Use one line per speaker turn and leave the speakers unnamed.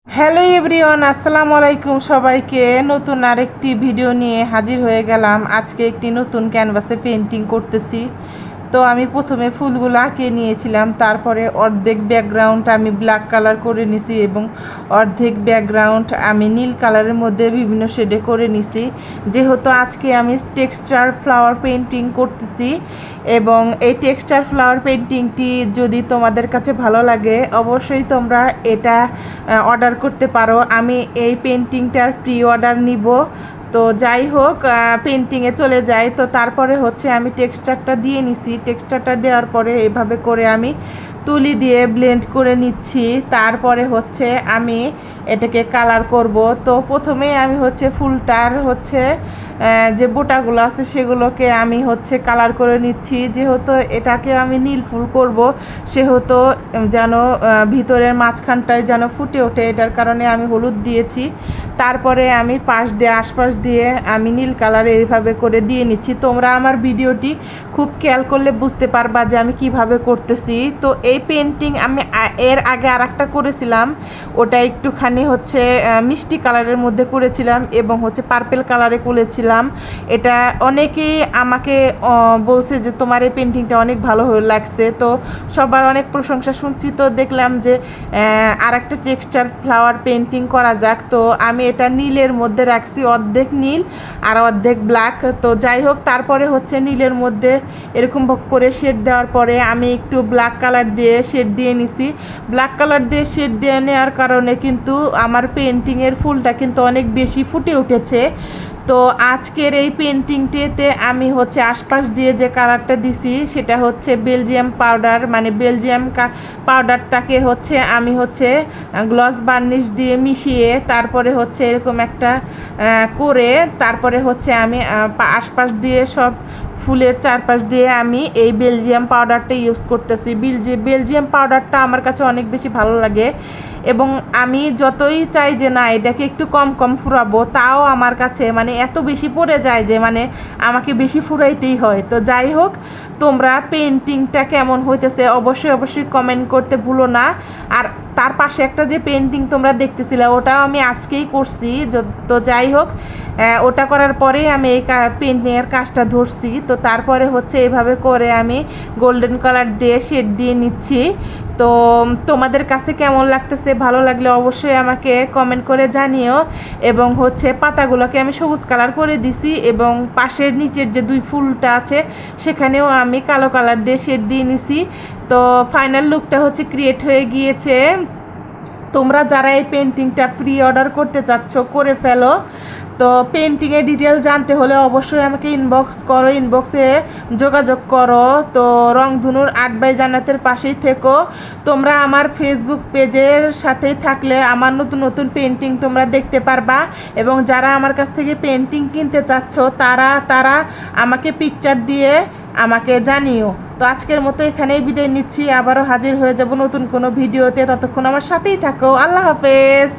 Hello everyone, আসসালামু আলাইকুম। সবাইকে নতুন আরেকটি ভিডিও নিয়ে হাজির হয়ে গেলাম। আজকে একটি নতুন ক্যানভাসে পেন্টিং করতেছি। তো আমি প্রথমে ফুলগুলো আঁকে নিয়েছিলাম, তারপরে অর্ধেক ব্যাকগ্রাউন্ড আমি ব্ল্যাক কালার করে নিছি এবং অর্ধেক ব্যাকগ্রাউন্ড আমি নীল কালারের মধ্যে বিভিন্ন শেডে করে নিছি। যেহেতু আজকে আমি টেক্সচার ফ্লাওয়ার পেন্টিং করতেছি এবং এই টেক্সচার ফ্লাওয়ার পেন্টিংটি যদি তোমাদের কাছে ভালো লাগে অবশ্যই তোমরা এটা অর্ডার করতে পারো। আমি এই পেন্টিংটার প্রি অর্ডার নিব। তো যাই হোক, পেন্টিংয়ে চলে যাই। তো তারপরে হচ্ছে আমি টেক্সচারটা দিয়ে নিছি। টেক্সচারটা দেওয়ার পরে এভাবে করে আমি তুলি দিয়ে ব্লেন্ড করে নিচ্ছি। তারপরে হচ্ছে আমি এটাকে কালার করব। তো প্রথমে আমি হচ্ছে ফুলটার হচ্ছে যে বোটাগুলো আছে সেগুলোকে আমি হচ্ছে কালার করে নিচ্ছি। যেহেতু এটাকে আমি নীল ফুল করব সেহেতু যেন ভিতরের মাঝখানটায় যেন ফুটে ওঠে, এটার কারণে আমি হলুদ দিয়েছি। তারপরে আমি পাশ দিয়ে আশপাশ দিয়ে আমি নীল কালার এইভাবে করে দিয়ে নিচ্ছি। তোমরা আমার ভিডিওটি খুব খেয়াল করলে বুঝতে পারবা যে আমি কিভাবে করতেছি। তো এই পেন্টিং আমি এর আগে আর একটা করেছিলাম, ওটা একটুখানি হচ্ছে মিষ্টি কালারের মধ্যে করেছিলাম এবং হচ্ছে পার্পেল কালারে করেছিলাম। এটা অনেকেই আমাকে বলছে যে তোমার এই পেন্টিংটা অনেক ভালো লাগছে। তো সবার অনেক প্রশংসা শুনছি। তো দেখলাম যে আর একটা টেক্সচার ফ্লাওয়ার পেন্টিং করা যাক। তো আমি এটা নীলের মধ্যে রাখছি, অর্ধেক নীল আর অর্ধেক ব্ল্যাক। তো যাই হোক, তারপরে হচ্ছে নীলের মধ্যে এরকম করে শেড দেওয়ার পরে আমি একটু ব্ল্যাক কালার দিয়ে শেড দিয়ে নিছি। ব্ল্যাক কালার দিয়ে শেড দিয়ে নেওয়ার কারণে কিন্তু আমার পেন্টিংয়ের ফুলটা কিন্তু অনেক বেশি ফুটে উঠেছে। তো আজকের এই পেন্টিংটিতে আমি হচ্ছে আশপাশ দিয়ে যে কালারটা দিছি সেটা হচ্ছে বেলজিয়াম পাউডার, মানে বেলজিয়াম পাউডারটাকে হচ্ছে আমি হচ্ছে গ্লস বার্নিশ দিয়ে মিশিয়ে তারপরে হচ্ছে এরকম একটা করে তারপরে হচ্ছে আমি আশপাশ দিয়ে সব ফুলের চারপাশ দিয়ে আমি এই বেলজিয়াম পাউডারটা ইউজ করতেছি। বেলজিয়াম পাউডারটা আমার কাছে অনেক বেশি ভালো লাগে এবং আমি যতই চাই যে না এটাকে একটু কম কম ফুরাবো, তাও আমার কাছে মানে এত বেশি পড়ে যায় যে মানে আমাকে বেশি ফুরাইতেই হয়। তো যাই হোক, তোমরা পেন্টিংটা কেমন হইতেছে অবশ্যই অবশ্যই কমেন্ট করতে ভুলো না। আর তার পাশে একটা যে পেন্টিং তোমরা দেখতেছিলে ওটাও আমি আজকেই করছি। তো যাই হোক, ওটা করার পরেই আমি এই পেন্টিংয়ের কাজটা ধরছি। তো তারপরে হচ্ছে এভাবে করে আমি গোল্ডেন কালার দিয়ে শেড দিয়ে নিচ্ছি। তো তোমাদের কাছে কেমন লাগতেছে, ভালো লাগলে অবশ্যই আমাকে কমেন্ট করে জানিও। এবং হচ্ছে পাতাগুলোকে আমি সবুজ কালার করে দিছি এবং পাশের নিচের যে দুই ফুলটা আছে সেখানেও আমি কালো কালার দিয়ে শেড দিয়ে নিছি। তো ফাইনাল লুকটা হচ্ছে ক্রিয়েট হয়ে গিয়েছে। তোমরা যারা এই পেন্টিংটা প্রি অর্ডার করতে চাচ্ছ করে ফেলো। তো পেন্টিংয়ের ডিটেল জানতে হলে অবশ্যই আমাকে ইনবক্স করো, ইনবক্সে যোগাযোগ করো। তো রংধনুর আর্ট বাই জান্নাতের পাশেই থেকো। তোমরা আমার ফেসবুক পেজের সাথেই থাকলে আমার নতুন নতুন পেন্টিং তোমরা দেখতে পারবা এবং যারা আমার কাছ থেকে পেন্টিং কিনতে চাচ্ছ তারা আমাকে পিকচার দিয়ে আমাকে জানিও। তো আজকের মতো এখানেই বিদায় নিচ্ছি, আবারও হাজির হয়ে যাব নতুন কোনো ভিডিওতে। ততক্ষণ আমার সাথেই থাকো। আল্লাহ হাফেজ।